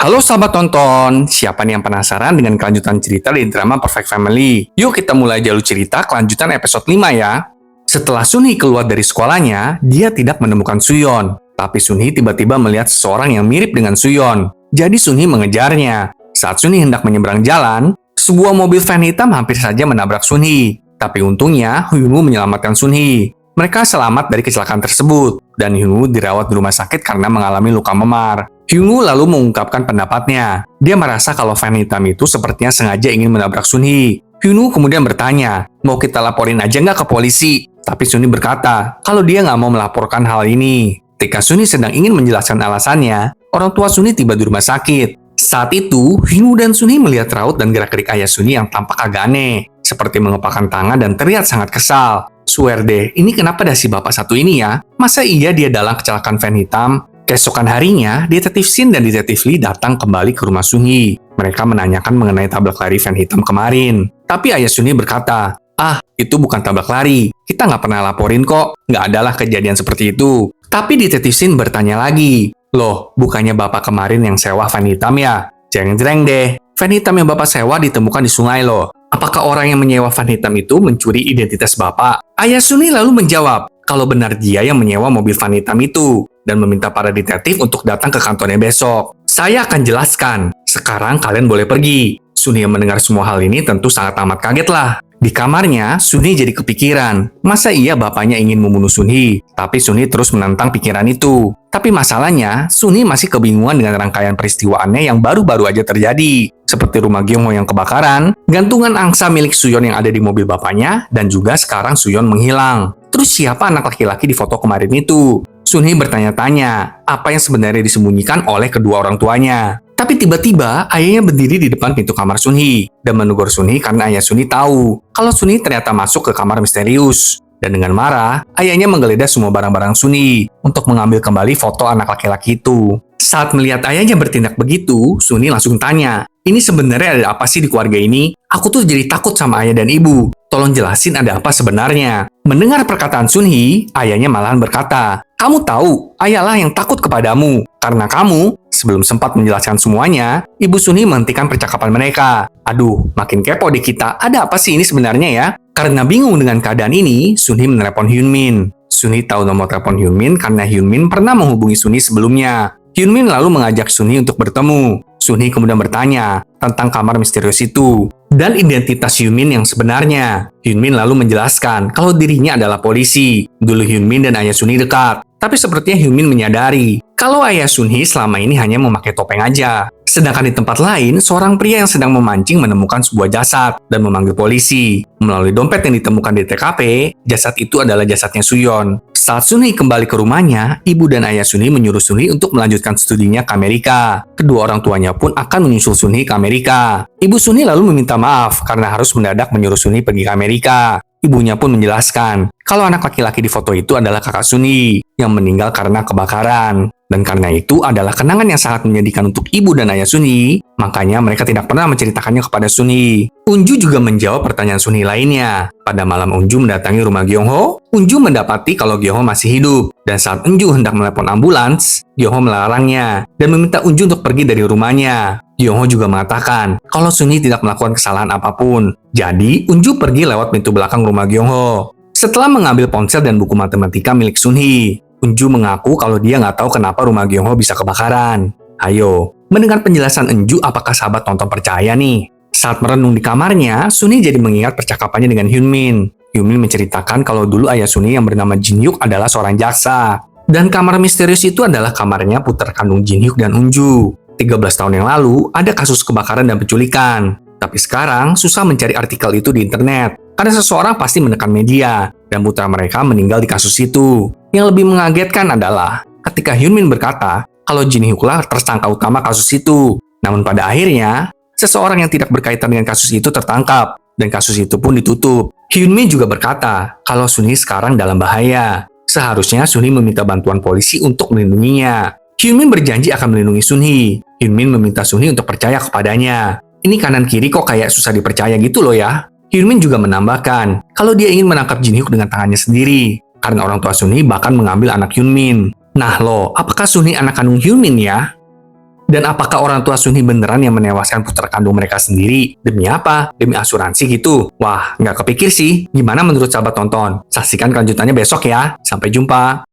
Halo sahabat tonton, siapa nih yang penasaran dengan kelanjutan cerita di drama Perfect Family? Yuk kita mulai jalur cerita kelanjutan episode 5 ya. Setelah Sunhee keluar dari sekolahnya, dia tidak menemukan Suyeon. Tapi Sunhee tiba-tiba melihat seseorang yang mirip dengan Suyeon. Jadi Sunhee mengejarnya. Saat Sunhee hendak menyeberang jalan, sebuah mobil van hitam hampir saja menabrak Sunhee. Tapi untungnya, Hyunwoo menyelamatkan Sunhee. Mereka selamat dari kecelakaan tersebut, dan Hyunwoo dirawat di rumah sakit karena mengalami luka memar. Hyunwoo lalu mengungkapkan pendapatnya. Dia merasa kalau van hitam itu sepertinya sengaja ingin menabrak Sunhee. Hyunwoo kemudian bertanya, mau kita laporin aja nggak ke polisi? Tapi Sunhee berkata, kalau dia nggak mau melaporkan hal ini. Ketika Sunhee sedang ingin menjelaskan alasannya, orang tua Sunhee tiba di rumah sakit. Saat itu, Hyunwoo dan Sunhee melihat raut dan gerak-gerik ayah Sunhee yang tampak agak aneh, seperti mengepakkan tangan dan terlihat sangat kesal. Swear deh, ini kenapa dah si bapak satu ini ya? Masa iya dia dalam kecelakaan van hitam? Keesokan harinya, Detektif Shin dan Detektif Lee datang kembali ke rumah Sunhee. Mereka menanyakan mengenai tabrak lari van hitam kemarin. Tapi ayah Sunhee berkata, itu bukan tabrak lari. Kita nggak pernah laporin kok. Nggak adalah kejadian seperti itu. Tapi Detektif Shin bertanya lagi, loh, bukannya bapak kemarin yang sewa van hitam ya? Jeng-jeng deh, van hitam yang bapak sewa ditemukan di sungai loh. Apakah orang yang menyewa van hitam itu mencuri identitas bapak? Ayah Sunhee lalu menjawab, kalau benar dia yang menyewa mobil van hitam itu, dan meminta para detektif untuk datang ke kantornya besok. Saya akan jelaskan. Sekarang kalian boleh pergi. Sunhee yang mendengar semua hal ini tentu sangat amat kaget lah. Di kamarnya, Sunhee jadi kepikiran. Masa iya bapaknya ingin membunuh Sunhee? Tapi Sunhee terus menentang pikiran itu. Tapi masalahnya, Sunhee masih kebingungan dengan rangkaian peristiwa aneh yang baru-baru aja terjadi. Seperti rumah Gyeongho yang kebakaran, gantungan angsa milik Suyeon yang ada di mobil bapaknya, dan juga sekarang Suyeon menghilang. Terus siapa anak laki-laki di foto kemarin itu? Sunhee bertanya-tanya, apa yang sebenarnya disembunyikan oleh kedua orang tuanya. Tapi tiba-tiba, ayahnya berdiri di depan pintu kamar Sunhee dan menegur Sunhee karena ayah Sunhee tahu kalau Sunhee ternyata masuk ke kamar misterius. Dan dengan marah, ayahnya menggeledah semua barang-barang Sunhee untuk mengambil kembali foto anak laki-laki itu. Saat melihat ayahnya bertindak begitu, Sunhee langsung tanya, ini sebenarnya ada apa sih di keluarga ini? Aku tuh jadi takut sama ayah dan ibu. Tolong jelasin ada apa sebenarnya. Mendengar perkataan Sunhee, ayahnya malahan berkata, kamu tahu, ayahlah yang takut kepadamu. Karena kamu, sebelum sempat menjelaskan semuanya, Ibu Sunhee menghentikan percakapan mereka. Aduh, makin kepo di kita, ada apa sih ini sebenarnya ya? Karena bingung dengan keadaan ini, Sunhee menelepon Hyunmin. Sunhee tahu nomor telepon Hyunmin karena Hyunmin pernah menghubungi Sunhee sebelumnya. Hyunmin lalu mengajak Sunhee untuk bertemu. Sunhee kemudian bertanya tentang kamar misterius itu dan identitas Hyunmin yang sebenarnya. Hyunmin lalu menjelaskan kalau dirinya adalah polisi. Dulu Hyunmin dan ayah Sunhee dekat. Tapi sepertinya Hyunmin menyadari kalau ayah Sunhee selama ini hanya memakai topeng aja. Sedangkan di tempat lain, seorang pria yang sedang memancing menemukan sebuah jasad dan memanggil polisi. Melalui dompet yang ditemukan di TKP, jasad itu adalah jasadnya Suyeon. Saat Sunhee kembali ke rumahnya, ibu dan ayah Sunhee menyuruh Sunhee untuk melanjutkan studinya ke Amerika. Kedua orang tuanya pun akan menyusul Sunhee ke Amerika. Ibu Sunhee lalu meminta maaf karena harus mendadak menyuruh Sunhee pergi ke Amerika. Ibunya pun menjelaskan kalau anak laki-laki di foto itu adalah kakak Sunhee yang meninggal karena kebakaran. Dan karena itu adalah kenangan yang sangat menyedihkan untuk ibu dan ayah Sunhee, makanya mereka tidak pernah menceritakannya kepada Sunhee. Unju juga menjawab pertanyaan Sunhee lainnya. Pada malam Unju mendatangi rumah Gyeongho, Unju mendapati kalau Gyeongho masih hidup. Dan saat Unju hendak menelepon ambulans, Gyeongho melarangnya dan meminta Unju untuk pergi dari rumahnya. Gyeongho juga mengatakan kalau Sunhee tidak melakukan kesalahan apapun. Jadi, Unju pergi lewat pintu belakang rumah Gyeongho. Setelah mengambil ponsel dan buku matematika milik Sunhee, Unju mengaku kalau dia nggak tahu kenapa rumah Gyeongho bisa kebakaran. Ayo, mendengar penjelasan Unju, apakah sahabat tonton percaya nih? Saat merenung di kamarnya, Sunhee jadi mengingat percakapannya dengan Hyunmin. Hyunmin menceritakan kalau dulu ayah Sunhee yang bernama Jin Hyuk adalah seorang jaksa. Dan kamar misterius itu adalah kamarnya putra kandung Jin Hyuk dan Unju. 13 tahun yang lalu, ada kasus kebakaran dan penculikan. Tapi sekarang, susah mencari artikel itu di internet. Karena seseorang pasti menekan media, dan putra mereka meninggal di kasus itu. Yang lebih mengagetkan adalah ketika Hyunmin berkata kalau Jin Hyuk-lah tersangka utama kasus itu. Namun pada akhirnya, seseorang yang tidak berkaitan dengan kasus itu tertangkap, dan kasus itu pun ditutup. Hyunmin juga berkata kalau Sunhee sekarang dalam bahaya. Seharusnya Sunhee meminta bantuan polisi untuk melindunginya. Hyunmin berjanji akan melindungi Sunhee. Hyunmin meminta Sunhee untuk percaya kepadanya. Ini kanan kiri kok kayak susah dipercaya gitu loh ya. Hyunmin juga menambahkan kalau dia ingin menangkap Jin Hyuk dengan tangannya sendiri, karena orang tua Sunhee bahkan mengambil anak Hyunmin. Nah loh, apakah Sunhee anak kandung Hyunmin ya? Dan apakah orang tua Sunhee beneran yang menewaskan putra kandung mereka sendiri? Demi apa? Demi asuransi gitu? Wah, nggak kepikir sih. Gimana menurut sahabat tonton? Saksikan kelanjutannya besok ya. Sampai jumpa.